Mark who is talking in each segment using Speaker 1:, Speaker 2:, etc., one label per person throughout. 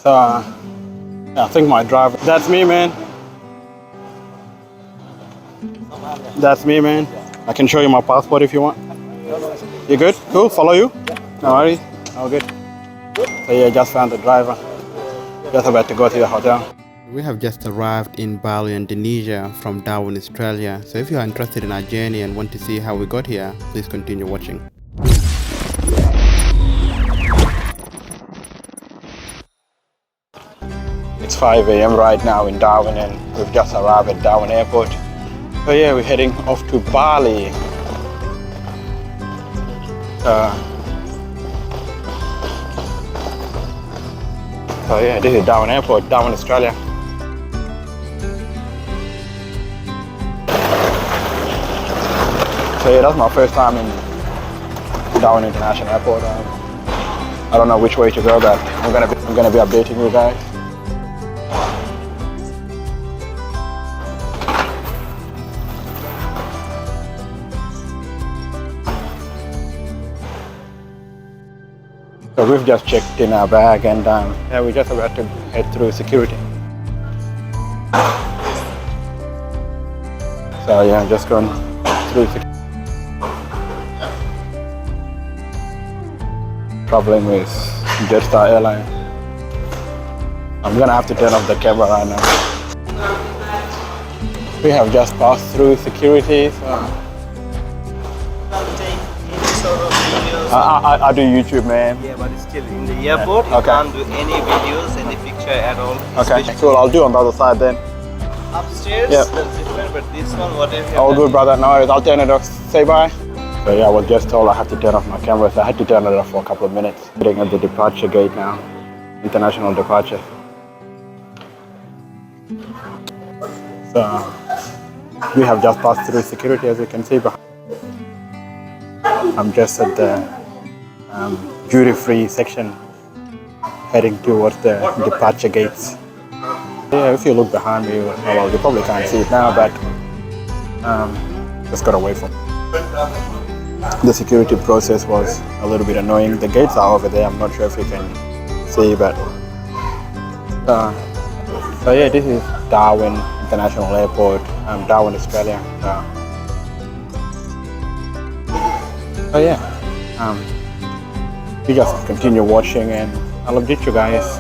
Speaker 1: So yeah, I think my driver. That's me, man. That's me, man. I can show you my passport if you want. You good? Cool. Follow you? No worries. All good. So yeah, just found the driver. Just about to go to the hotel. We have just arrived in Bali, Indonesia from Darwin, Australia. So if you are interested in our journey and want to see how we got here, please continue watching. It's 5 a.m. right now in Darwin and we've just arrived at Darwin Airport. So yeah, we're heading off to Bali. So yeah, this is Darwin Airport, Darwin, Australia. So yeah, that's my first time in Darwin International Airport. I don't know which way to go, but I'm gonna be updating you guys. So we've just checked in our bag and yeah, we're just about to head through security. So yeah, I'm just going through security. Traveling with Jetstar Airline. I'm gonna have to turn off the camera right now. We have just passed through security. So I do YouTube, man.
Speaker 2: Yeah, but it's still in the airport. You can't do any videos, any picture at all.
Speaker 1: Okay, cool. I'll do on the other side then.
Speaker 2: Upstairs,
Speaker 1: Yep.
Speaker 2: that's different, but this one, whatever.
Speaker 1: All good, brother. No worries. I'll turn it off. Say bye. So yeah, I was just told I have to turn off my camera, so I had to turn it off for a couple of minutes. Sitting at the departure gate now, international departure. So we have just passed through security, as you can see. I'm just at the duty-free section, heading towards the departure gates. Yeah, if you look behind me, well, you probably can't see it now, but just got away from the security process was a little bit annoying. The gates are over there. I'm not sure if you can see, but so yeah, this is Darwin International Airport, Darwin, Australia. So yeah, we just continue watching, and I'll update you guys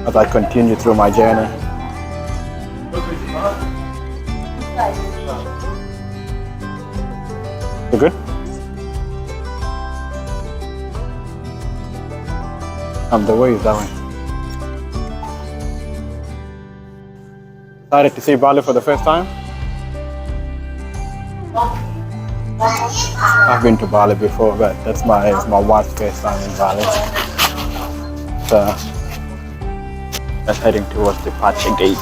Speaker 1: as I continue through my journey. You good? The way is that way. Excited to see Bali for the first time? I've been to Bali before, but that's my wife's first time in Bali. So that's heading towards the departure gate.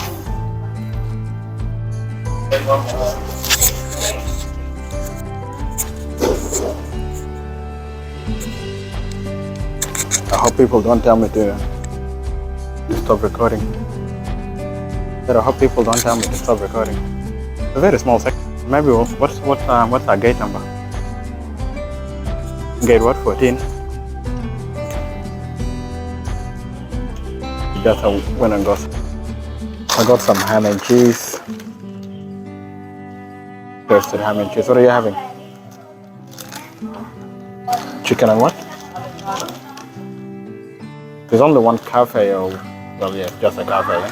Speaker 1: I hope people don't tell me to stop recording. But I hope people don't tell me to stop recording. It's a very small section. Maybe what's our gate number? Gate what? 14. Just went and I got some ham and cheese. Toasted ham and cheese. What are you having? Chicken and what? There's only one cafe, or well, yeah, just a cafe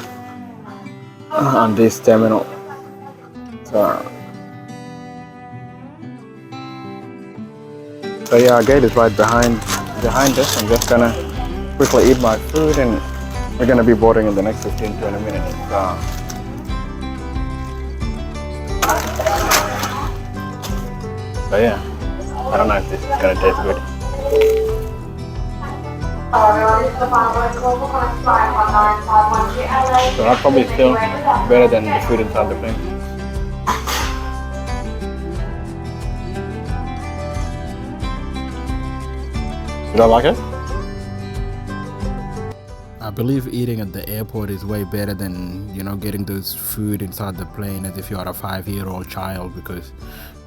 Speaker 1: on this terminal. So yeah, our gate is right behind us. I'm just gonna quickly eat my food, and we're gonna be boarding in the next 15-20 minutes. So yeah, I don't know if this is gonna taste good. So that's probably still better than the food inside the plane. You don't like it? I believe eating at the airport is way better than, getting those food inside the plane as if you're a 5-year-old child, because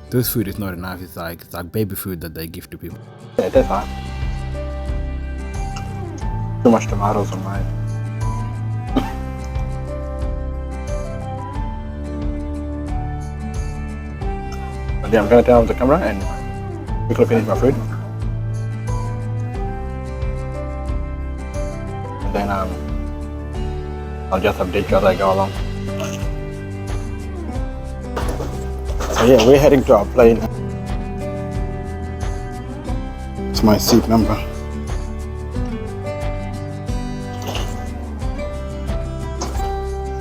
Speaker 1: those food is not enough. It's like baby food that they give to people. Yeah, that's fine. Too much tomatoes on mine. But yeah, I'm gonna turn off the camera and quickly finish my food. And then I'll just update you as I go along. So yeah, we're heading to our plane. It's my seat number.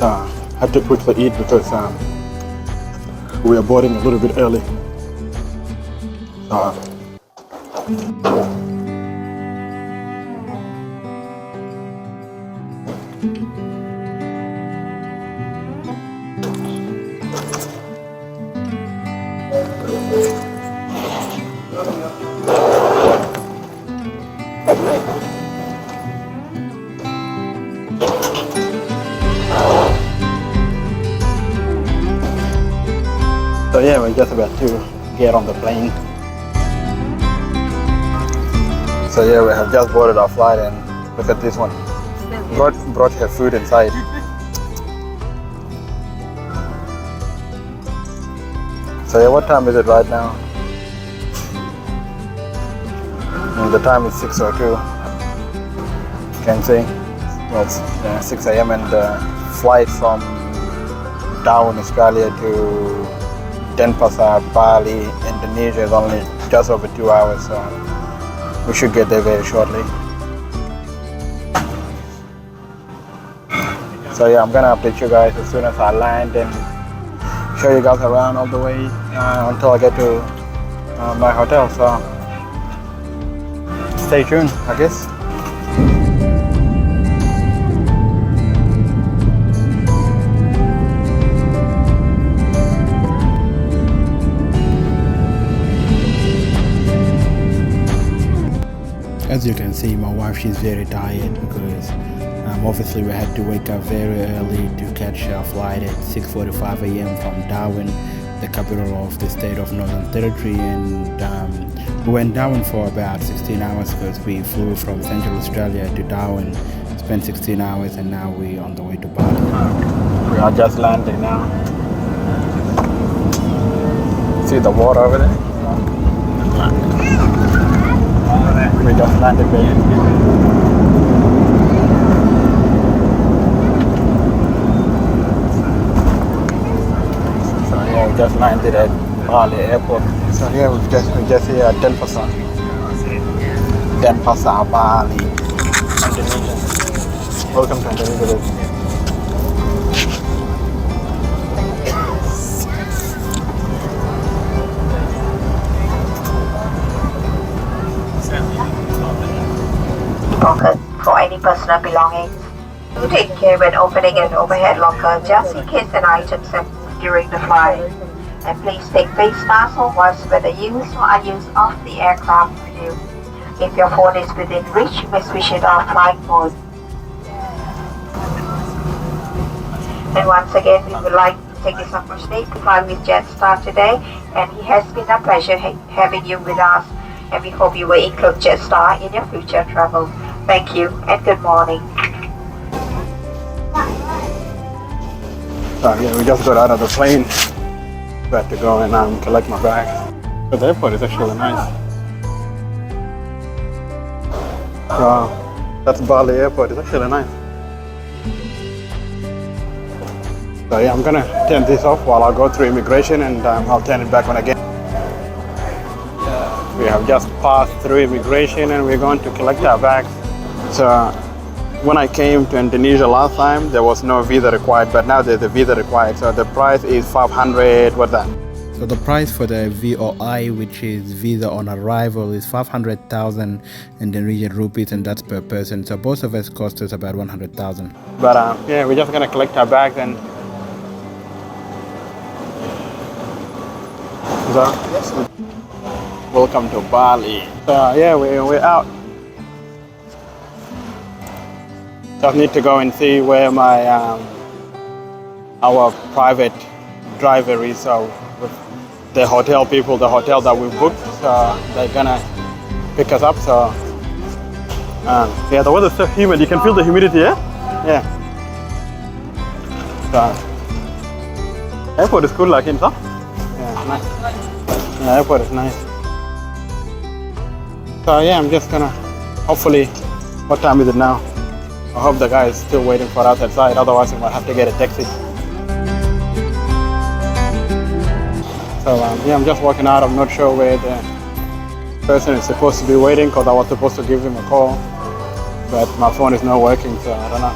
Speaker 1: I had to quickly eat because we are boarding a little bit early. So yeah, we're just about to get on the plane. So yeah, we have just boarded our flight and look at this one. Brought her food inside. So yeah, what time is it right now? And the time is 6:02. You can see, well, it's 6 a.m. and the flight from Darwin, Australia to Denpasar, Bali, Indonesia is only just over 2 hours, so we should get there very shortly. So yeah, I'm gonna update you guys as soon as I land and show you guys around all the way until I get to my hotel. So stay tuned, I guess. As you can see, my wife, she's very tired because obviously we had to wake up very early to catch our flight at 6:45 a.m. from Darwin, the capital of the state of Northern Territory, and we went Darwin for about 16 hours because we flew from Central Australia to Darwin, spent 16 hours, and now we're on the way to Bali. We are just landing now. See the water over there? We just landed, baby. So yeah, we just landed at Bali Airport. So yeah, we just here at Denpasar, Bali, Indonesia. Welcome to Indonesia.
Speaker 3: Pocket for any personal belongings. Do take care when opening an overhead locker just in case an item is moved during the flight. And please take face masks or wash whether used or unused off the aircraft with you. If your phone is within reach, you may switch it off flight mode. And once again, we would like to take this opportunity to fly with Jetstar today, and it has been a pleasure having you with us, and we hope you will include Jetstar in your future travel. Thank you and good morning.
Speaker 1: So yeah, we just got out of the plane. About to go and collect my bag. But the airport is actually nice. Wow, that's Bali Airport. It's actually nice. So yeah, I'm gonna turn this off while I go through immigration, and I'll turn it back on again. We have just passed through immigration and we're going to collect our bags. So when I came to Indonesia last time, there was no visa required, but now there's a visa required. So the price is 500, what's that? So the price for the VOI, which is visa on arrival, is 500,000 Indonesian rupees, and that's per person. So both of us cost us about 100,000. But yeah, we're just gonna collect our bags and so, welcome to Bali. So yeah, we're out. Just need to go and see where my our private driver is. So the hotel people, the hotel that we booked, so they're gonna pick us up. So yeah, the weather's so humid. You can feel the humidity, yeah? Yeah. So airport is cool like himself. Yeah, nice. Yeah, airport is nice. So yeah, I'm just gonna, hopefully, what time is it now? I hope the guy is still waiting for us outside, otherwise we might have to get a taxi. So yeah, I'm just walking out. I'm not sure where the person is supposed to be waiting because I was supposed to give him a call, but my phone is not working, so I don't know.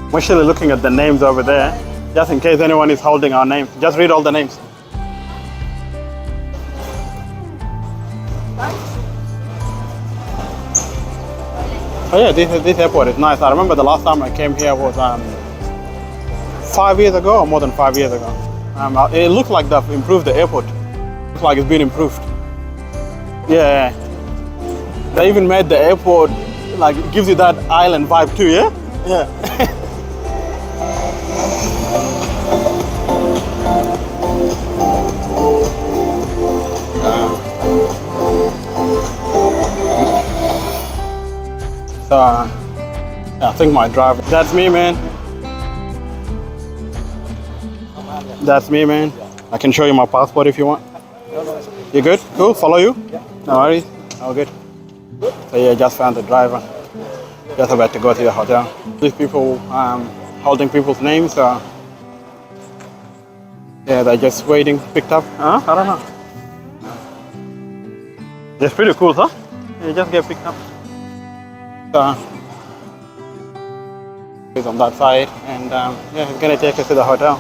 Speaker 1: I'm actually looking at the names over there, just in case anyone is holding our names. Just read all the names. Oh yeah, this airport is nice. I remember the last time I came here was 5 years ago, or more than 5 years ago. It looks like they've improved the airport. It looks like it's been improved. Yeah, they even made the airport, like, it gives you that island vibe too, yeah? Yeah. So, yeah, I think my driver, that's me, man. That's me, man. I can show you my passport if you want. You good? Cool, follow you? No worries. All good. So yeah, just found the driver. Just about to go to the hotel. These people holding people's names, so yeah, they're just waiting, picked up. I don't know. It's pretty cool, huh? You just get picked up. So he's on that side, and yeah, he's gonna take us to the hotel.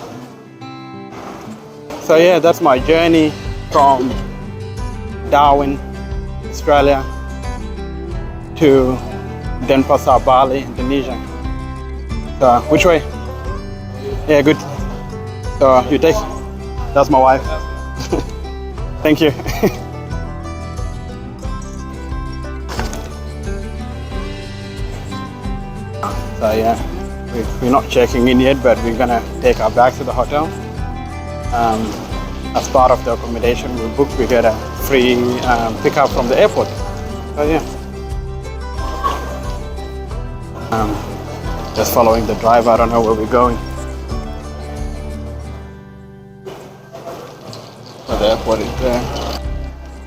Speaker 1: So yeah, that's my journey from Darwin, Australia, to Denpasar, Bali, Indonesia. So which way? Yeah, good. So you take. That's my wife. Thank you. So yeah, we're not checking in yet, but we're gonna take our bags to the hotel. As part of the accommodation we booked, we get a free pickup from the airport. So yeah, just following the driver. I don't know where we're going. So the airport is there.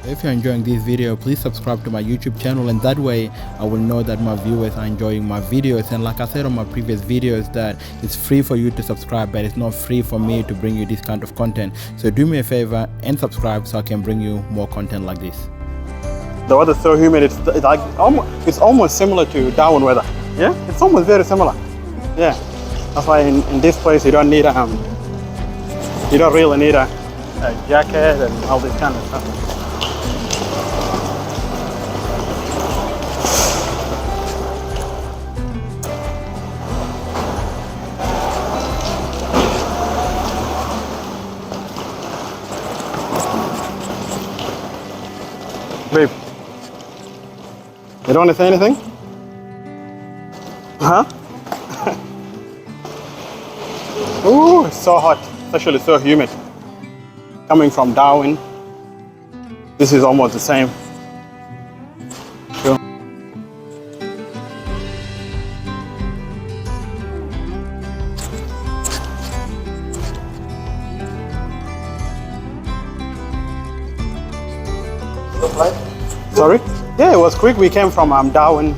Speaker 1: If you're enjoying this video, please subscribe to my YouTube channel, and that way I will know that my viewers are enjoying my videos. And like I said on my previous videos, that it's free for you to subscribe, but it's not free for me to bring you this kind of content. So do me a favor and subscribe so I can bring you more content like this. The weather's so humid, it's like it's almost similar to Darwin weather. Yeah, it's almost very similar. Yeah, that's why in this place you don't need you don't really need a jacket and all this kind of stuff. Babe, you don't want to say anything? Huh? Ooh, it's so hot. It's actually so humid. Coming from Darwin, this is almost the same. Sure. Sorry? Yeah, it was quick. We came from Darwin.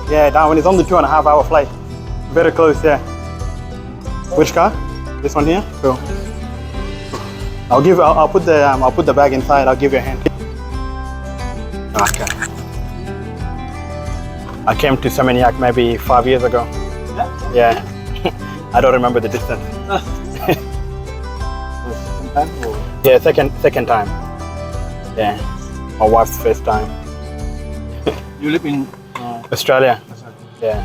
Speaker 1: Yeah, Darwin is only 2.5 hour flight. Very close, yeah. Which car? This one here? Cool. I'll put the bag inside. I'll give you a hand. Okay. I came to Seminyak maybe 5 years ago. Yeah. I don't remember the distance. Yeah, second time. Yeah. My wife's first time.
Speaker 2: You live in
Speaker 1: Australia. Yeah.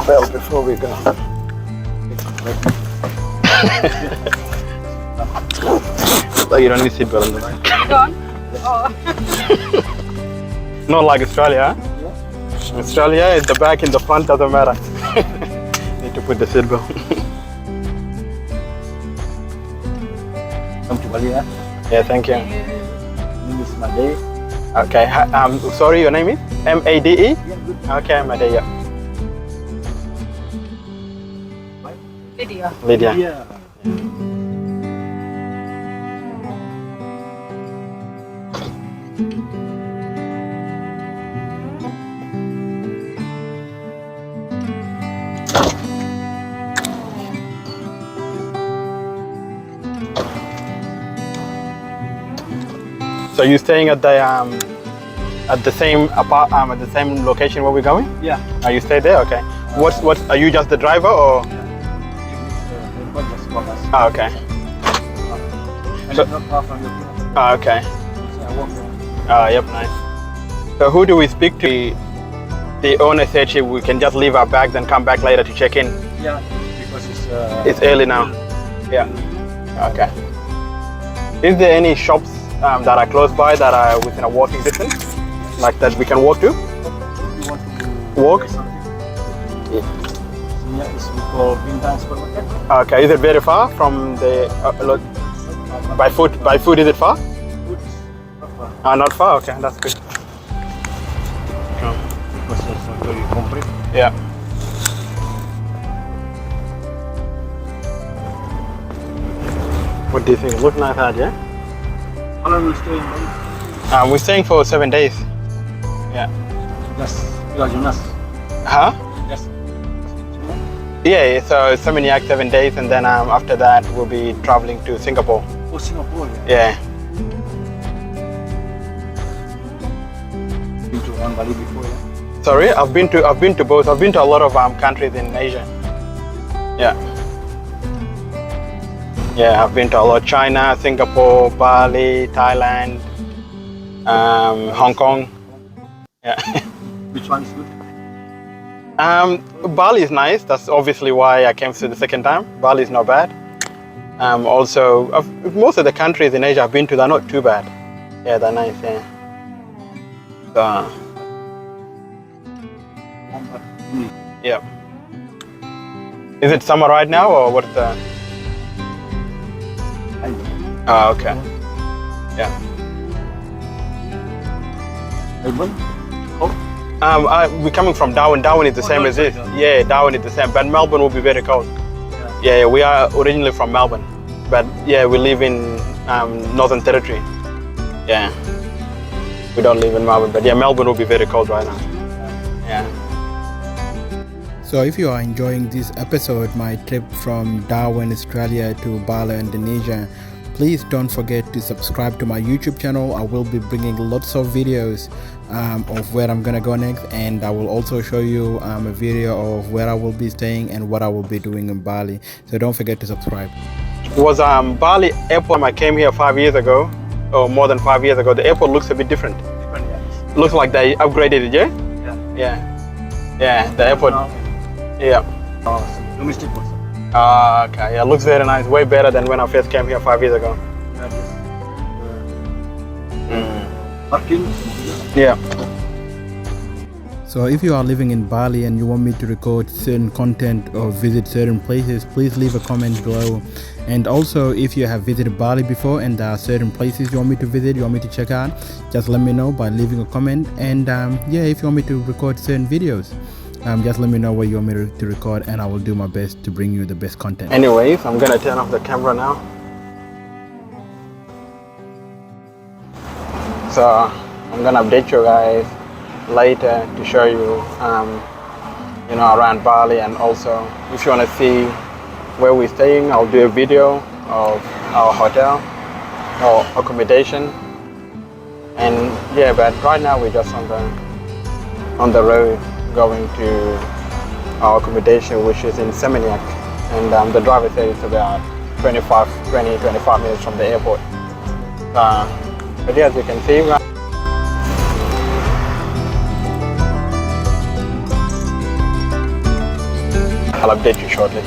Speaker 1: Bell before we go. Like you don't need seatbelt on the back.
Speaker 4: Gone? Oh.
Speaker 1: Not like Australia, huh? Australia is the back and the front doesn't matter. Need to put the seatbelt.
Speaker 2: Come to Bali, yeah?
Speaker 1: Yeah, thank you.
Speaker 4: name is Made.
Speaker 1: Okay. Sorry, your name is Made?
Speaker 4: Yeah, good.
Speaker 1: Okay, Made. Yeah.
Speaker 5: Video.
Speaker 1: Lydia.
Speaker 4: Yeah.
Speaker 1: So you're staying at the same at the same location where we're going?
Speaker 4: Yeah.
Speaker 1: Are you stay there? Okay. What? Are you just the driver or?
Speaker 4: Just walk us.
Speaker 1: Oh, okay.
Speaker 4: And
Speaker 1: So-
Speaker 4: it's not far from your place.
Speaker 1: Oh, okay.
Speaker 4: So I walk there.
Speaker 1: Yep, nice. So who do we speak to? The owner said we can just leave our bags and come back later to check in.
Speaker 4: Yeah, because
Speaker 1: It's early now. Yeah. Okay. Is there any shops that are close by that are within a walking distance, like that we can walk to?
Speaker 4: you want to
Speaker 1: Walk?
Speaker 4: buy something. Yeah, it's we call Bintang Supermarket.
Speaker 1: Okay. Is it very far from the look? By foot? By foot, is it far?
Speaker 4: Good. Not far.
Speaker 1: Not far. Okay, that's good.
Speaker 4: Because it's very complete.
Speaker 1: Yeah. What do you think? It looks nice out, yeah?
Speaker 4: How long will you stay in Bali?
Speaker 1: We're staying for 7 days. Yeah.
Speaker 4: Just Jonas.
Speaker 1: Huh?
Speaker 4: Just.
Speaker 1: Yeah, so Seminyak 7 days, and then after that we'll be traveling to Singapore.
Speaker 4: Oh, Singapore. Yeah.
Speaker 1: Yeah.
Speaker 4: Been to one Bali before. Yeah.
Speaker 1: Sorry, I've been to both. I've been to a lot of countries in Asia. Yeah. Yeah, I've been to a lot: China, Singapore, Bali, Thailand, Hong Kong. Yeah.
Speaker 4: Which one is good?
Speaker 1: Bali is nice. That's obviously why I came the second time. Bali is not bad. Also, most of the countries in Asia I've been to, they're not too bad. Yeah, they're nice. Yeah. So, yeah. Is it summer right now, or what's the? Oh, okay. Yeah.
Speaker 4: Melbourne?
Speaker 1: We're coming from Darwin. Darwin is the same as this. Yeah, Darwin is the same. But Melbourne will be very cold. Yeah, we are originally from Melbourne. But yeah, we live in Northern Territory. Yeah. We don't live in Melbourne. But yeah, Melbourne will be very cold right now. Yeah.
Speaker 6: So if you are enjoying this episode, my trip from Darwin, Australia to Bali, Indonesia, please don't forget to subscribe to my YouTube channel. I will be bringing lots of videos of where I'm gonna go next, and I will also show you a video of where I will be staying and what I will be doing in Bali. So don't forget to subscribe.
Speaker 1: It was Bali Airport. I came here 5 years ago, or more than 5 years ago. The airport looks a bit different. Looks like they upgraded it, yeah? Yeah. Yeah, the airport. Yeah.
Speaker 4: Domestic also.
Speaker 1: Okay, yeah, looks very nice. Way better than when I first came here 5 years ago.
Speaker 4: Parking.
Speaker 1: Yeah.
Speaker 6: So if you are living in Bali and you want me to record certain content or visit certain places, please leave a comment below. And also, if you have visited Bali before and there are certain places you want me to visit, you want me to check out, just let me know by leaving a comment. And yeah, if you want me to record certain videos, just let me know what you want me to record, and I will do my best to bring you the best content.
Speaker 1: Anyways, I'm gonna turn off the camera now. So I'm gonna update you guys later to show you, you know, around Bali, and also if you wanna see where we're staying, I'll do a video of our hotel or accommodation. And yeah, but right now we're just on the road going to our accommodation, which is in Seminyak, and the driver said it's about 25 minutes from the airport. But yeah, as you can see, I'll update you shortly.